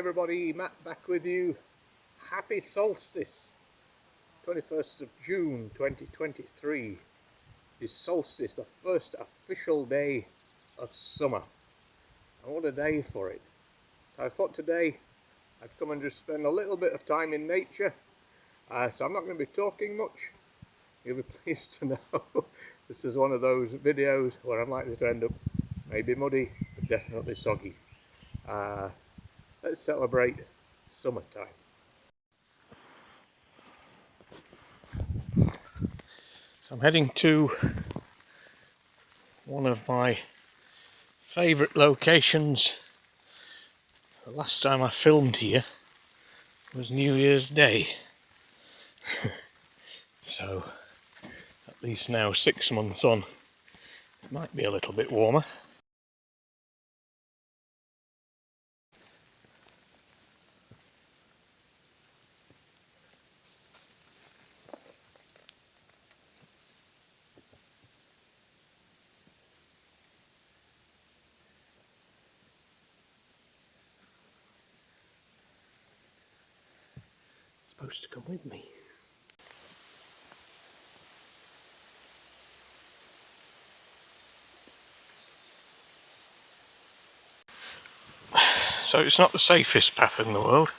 everybody, Matt back with you. Happy solstice. 21st of June 2023 is solstice, the first official day of summer. And what a day for it. So I thought today I'd come and just spend a little bit of time in nature. So I'm not going to be talking much. You'll be pleased to know this is one of those videos where I'm likely to end up maybe muddy, but definitely soggy. Let's celebrate summertime. So I'm heading to one of my favourite locations. The last time I filmed here was New Year's Day. So at least now 6 months on, it might be a little bit warmer. Supposed to come with me. So it's not the safest path in the world.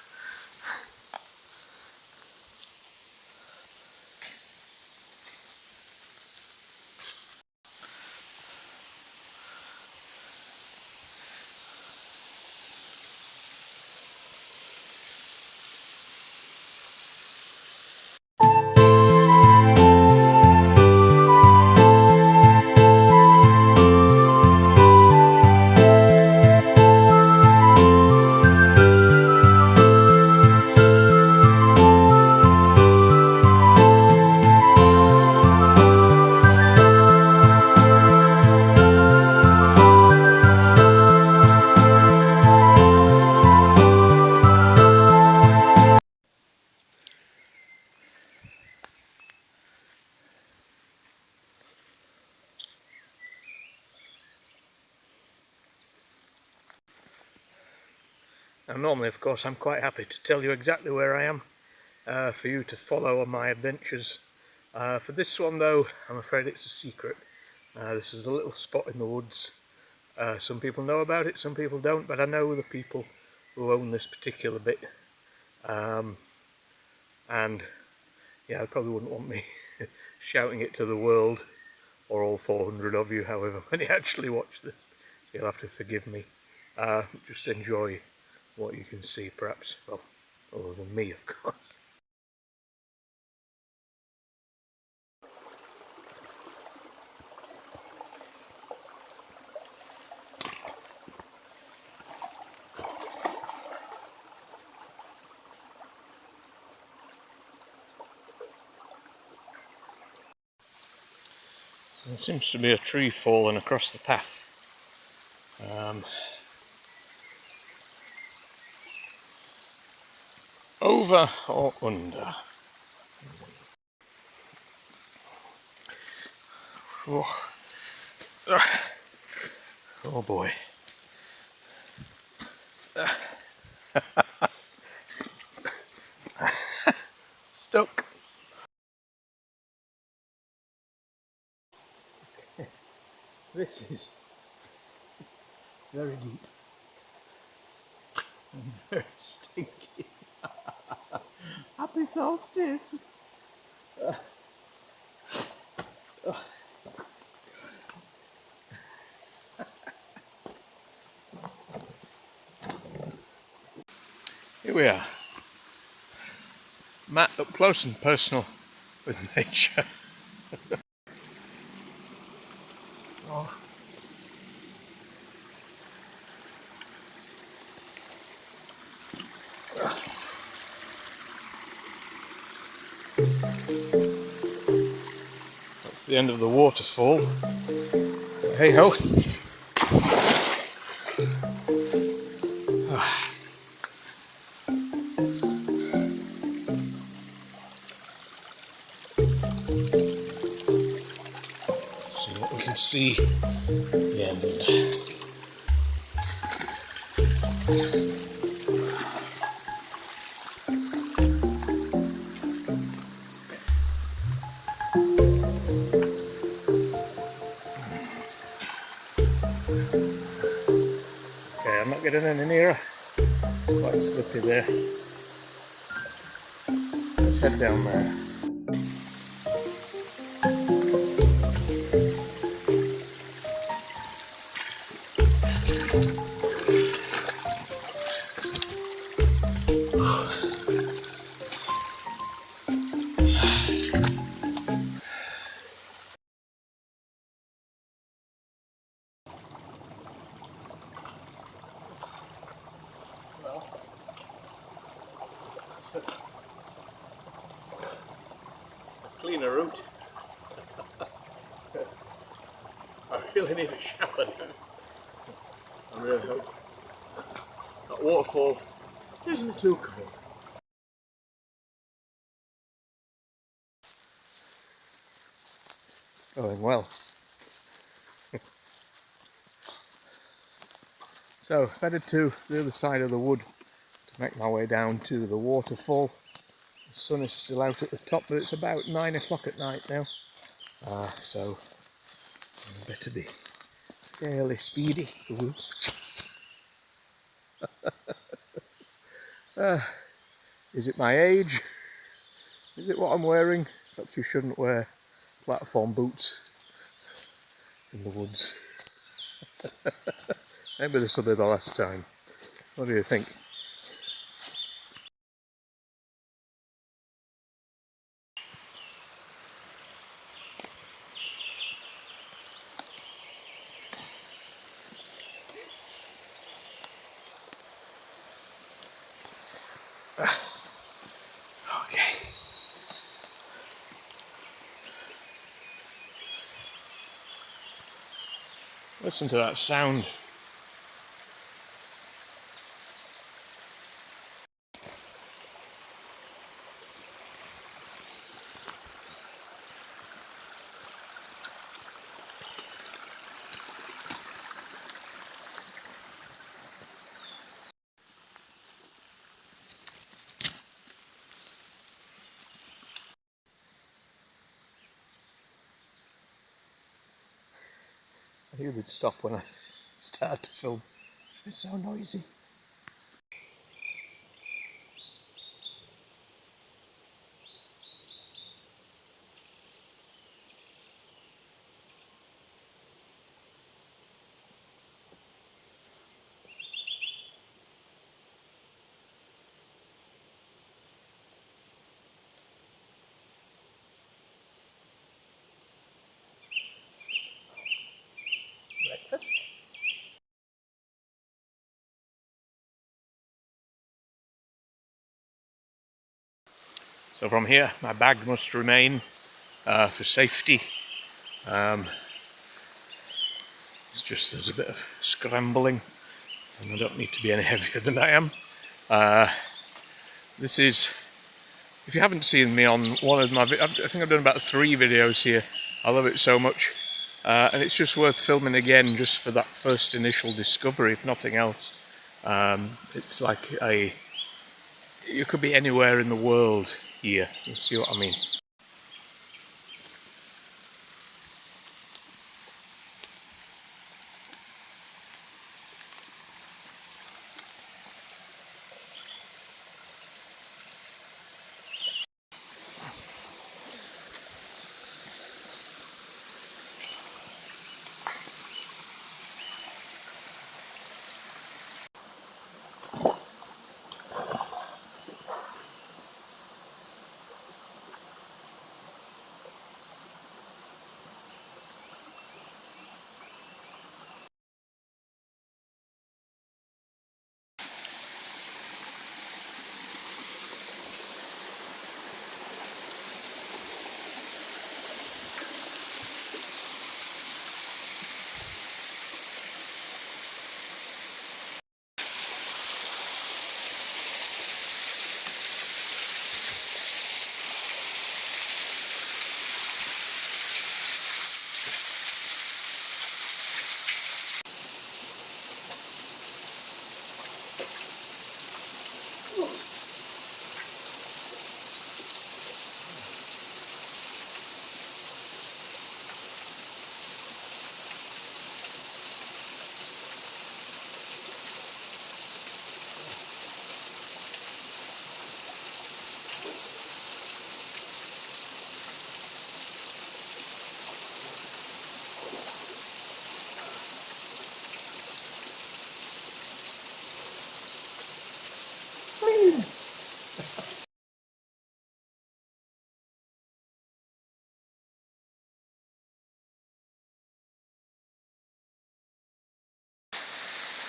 Now normally, of course, I'm quite happy to tell you exactly where I am for you to follow on my adventures. For this one though, I'm afraid it's a secret. This is a little spot in the woods. Some people know about it, some people don't, but I know the people who own this particular bit. And yeah, I probably wouldn't want me shouting it to the world, or all 400 of you, however many actually watch this. So you'll have to forgive me. Just enjoy what you can see, perhaps, well, other than me, of course. There seems to be a tree falling across the path. Over or under? Oh, oh boy. Stuck. This is very deep and very stinky. Happy solstice! Here we are. Matt up close and personal with nature. Oh. That's the end of the waterfall. Hey ho! See what we can see at the end. getting any nearer. It's quite slippy there. Let's head down there. Well, it's a cleaner route. I really need a shower now. I really hope that waterfall isn't too cold. Going well. So, headed to the other side of the wood to make my way down to the waterfall. The sun is still out at the top, but it's about 9 o'clock at night now. So I better be fairly speedy. Is it my age? Is it what I'm wearing? Perhaps you shouldn't wear platform boots in the woods. Maybe this will be the last time. What do you think? Okay. Listen to that sound. I knew they'd stop when I started to film. It's so noisy. Breakfast? So from here, my bag must remain for safety. It's just there's a bit of scrambling, and I don't need to be any heavier than I am. This is, if you haven't seen me on one of my, I think I've done about 3 videos here. I love it so much, and it's just worth filming again just for that first initial discovery, if nothing else. It's like you could be anywhere in the world here. You see what I mean?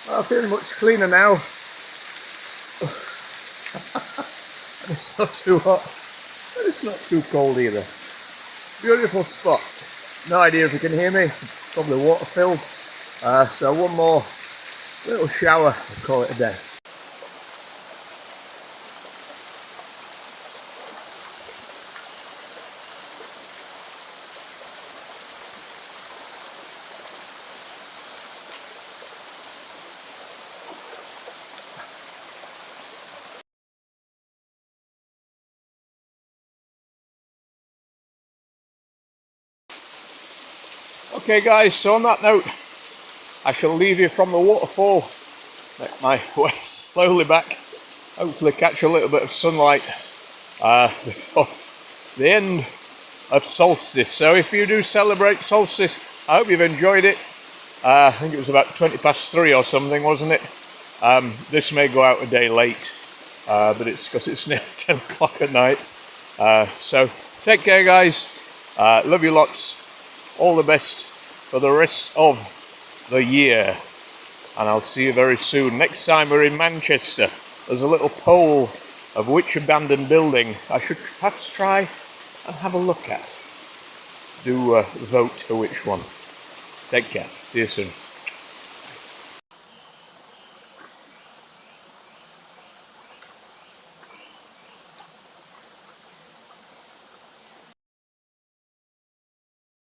I'm feeling much cleaner now. It's not too hot, but it's not too cold either. Beautiful spot. No idea if you can hear me. It's probably water filled. So one more little shower, I'll call it a day. Okay guys, so on that note, I shall leave you from the waterfall, make my way slowly back, hopefully catch a little bit of sunlight before the end of solstice. So if you do celebrate solstice, I hope you've enjoyed it. I think it was about 3:20 or something, wasn't it? This may go out a day late, but it's because it's nearly 10 o'clock at night. So take care guys, love you lots, all the best for the rest of the year, and I'll see you very soon. Next time we're in Manchester, there's a little poll of which abandoned building I should perhaps try and have a look at. Do vote for which one. Take care, see you soon.